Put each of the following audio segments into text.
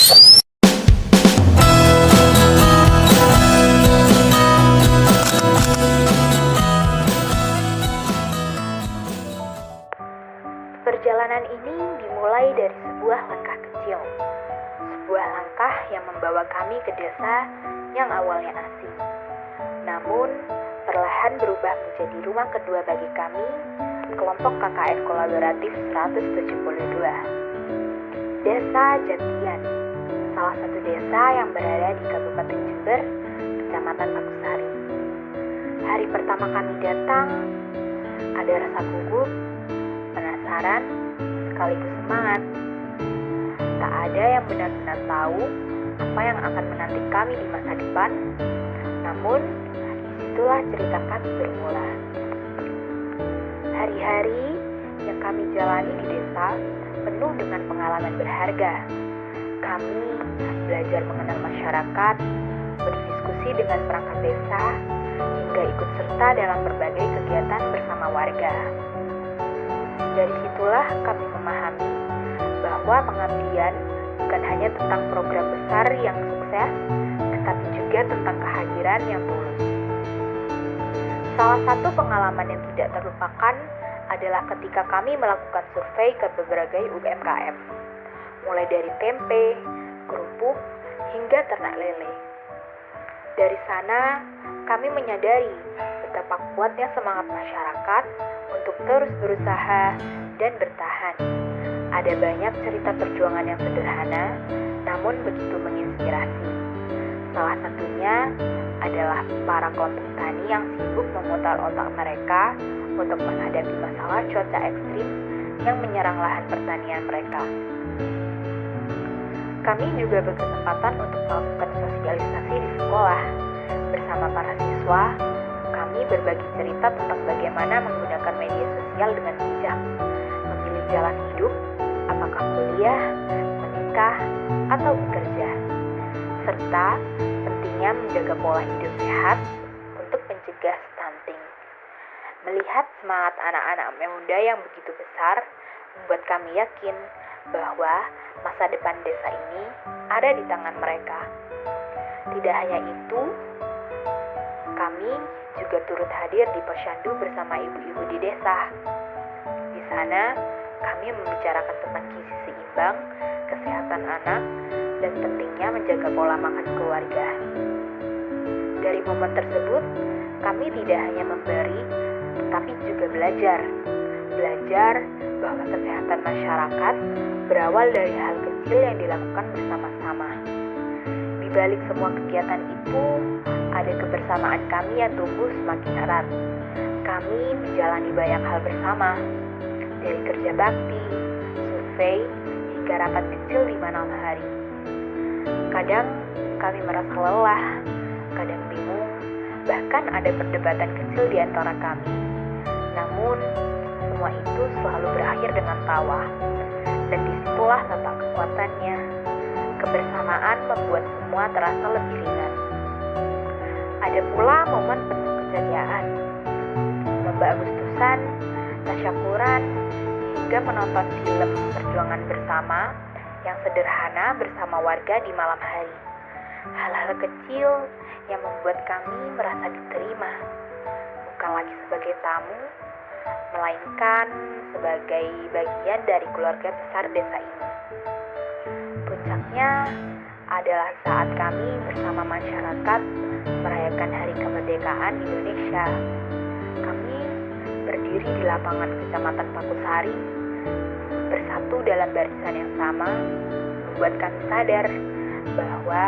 Perjalanan ini dimulai dari sebuah langkah kecil. Sebuah langkah yang membawa kami ke desa yang awalnya asing. Namun, perlahan berubah menjadi rumah kedua bagi kami, kelompok KKN Kolaboratif 172. Desa Jatian, salah satu desa yang berada di Kabupaten Jember, Kecamatan Pakusari. Hari pertama kami datang, ada rasa gugup, penasaran, sekaligus semangat. Tak ada yang benar-benar tahu apa yang akan menanti kami di masa depan, namun disitulah cerita kami bermula. Hari-hari yang kami jalani di desa penuh dengan pengalaman berharga. Kami belajar mengenal masyarakat, berdiskusi dengan perangkat desa, hingga ikut serta dalam berbagai kegiatan bersama warga. Dari situlah kami memahami bahwa pengabdian bukan hanya tentang program besar yang sukses, tetapi juga tentang kehadiran yang tulus. Salah satu pengalaman yang tidak terlupakan adalah ketika kami melakukan survei ke berbagai UMKM, mulai dari tempe, kerupuk, hingga ternak lele. Dari sana, kami menyadari betapa kuatnya semangat masyarakat untuk terus berusaha dan bertahan. Ada banyak cerita perjuangan yang sederhana, namun begitu menginspirasi. Salah satunya adalah para kelompok tani yang sibuk memutar otak mereka untuk menghadapi masalah cuaca ekstrim yang menyerang lahan pertanian mereka. Kami juga berkesempatan untuk melakukan sosialisasi di sekolah. Bersama para siswa, kami berbagi cerita tentang bagaimana menggunakan media sosial dengan bijak, memilih jalan hidup, apakah kuliah, menikah, atau bekerja, serta pentingnya menjaga pola hidup sehat untuk mencegah stunting. Melihat semangat anak-anak muda yang begitu besar, membuat kami yakin bahwa masa depan desa ini ada di tangan mereka. Tidak hanya itu, kami juga turut hadir di posyandu bersama ibu-ibu di desa. Di sana, kami membicarakan tentang gizi seimbang, kesehatan anak, dan pentingnya menjaga pola makan keluarga. Dari momen tersebut, kami tidak hanya memberi, tetapi juga belajar. Belajar bahwa kesehatan masyarakat berawal dari hal kecil yang dilakukan bersama-sama. Di balik semua kegiatan itu, ada kebersamaan kami yang tumbuh semakin erat. Kami menjalani banyak hal bersama, dari kerja bakti, survei, hingga rapat kecil di malam hari. Kadang kami merasa lelah, kadang bingung, bahkan ada perdebatan kecil di antara kami. Namun, semua itu selalu berakhir dengan tawa. Dan disitulah letak kekuatannya. Kebersamaan membuat semua terasa lebih ringan. Ada pula momen penuh keceriaan, lomba Agustusan, tasyakuran, hingga menonton film perjuangan bersama yang sederhana bersama warga di malam hari. Hal-hal kecil yang membuat kami merasa diterima, bukan lagi sebagai tamu, melainkan sebagai bagian dari keluarga besar desa ini. Puncaknya adalah saat kami bersama masyarakat merayakan Hari Kemerdekaan Indonesia. Kami berdiri di lapangan Kecamatan Pakusari, bersatu dalam barisan yang sama, membuat kami sadar bahwa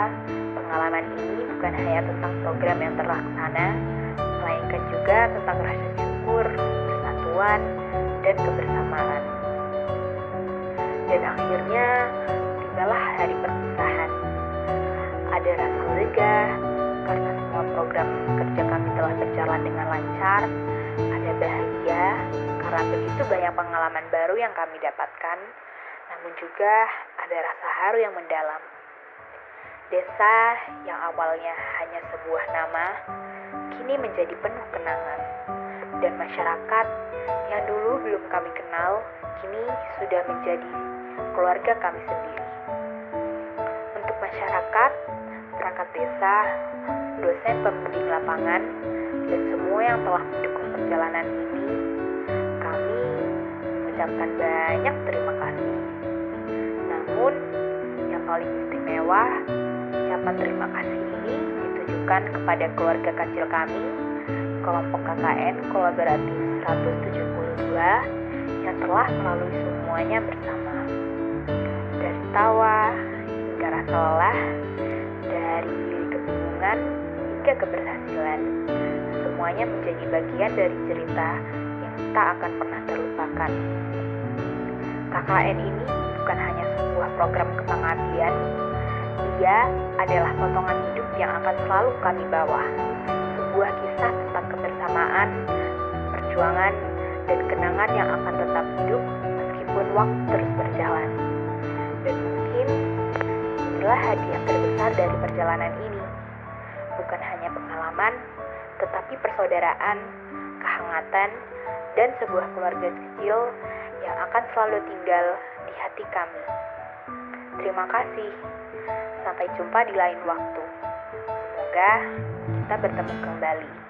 pengalaman ini bukan hanya tentang program yang terlaksana, melainkan juga tentang rasa syukur, persatuan, dan kebersamaan. Dan akhirnya, tibalah hari perpisahan. Ada rasa lega karena semua program kerja kami telah berjalan dengan lancar. Ada bahagia karena begitu banyak pengalaman baru yang kami dapatkan. Namun juga ada rasa haru yang mendalam. Desa yang awalnya hanya sebuah nama, kini menjadi penuh kenangan. Dan masyarakat yang dulu belum kami kenal, kini sudah menjadi keluarga kami sendiri. pemirsa, dosen pembimbing lapangan, dan semua yang telah mendukung perjalanan ini, kami mengucapkan banyak terima kasih. Namun, yang paling istimewa, ucapan terima kasih ini ditujukan kepada keluarga kecil kami, kelompok KKN Kolaboratif 172 yang telah melalui semuanya bersama. Dari tawa hingga rasa lelah, dari kebingungan hingga keberhasilan, semuanya menjadi bagian dari cerita yang tak akan pernah terlupakan. KKN ini bukan hanya sebuah program kepengabdian, dia adalah potongan hidup yang akan selalu kami bawa. Sebuah kisah tentang kebersamaan, perjuangan, dan kenangan yang akan tetap hidup meskipun waktu terus berjalan. Dan mungkin inilah hadiah terbesar dari perjalanan ini. Bukan hanya pengalaman, tetapi persaudaraan, kehangatan, dan sebuah keluarga kecil yang akan selalu tinggal di hati kami. Terima kasih. Sampai jumpa di lain waktu. Semoga kita bertemu kembali.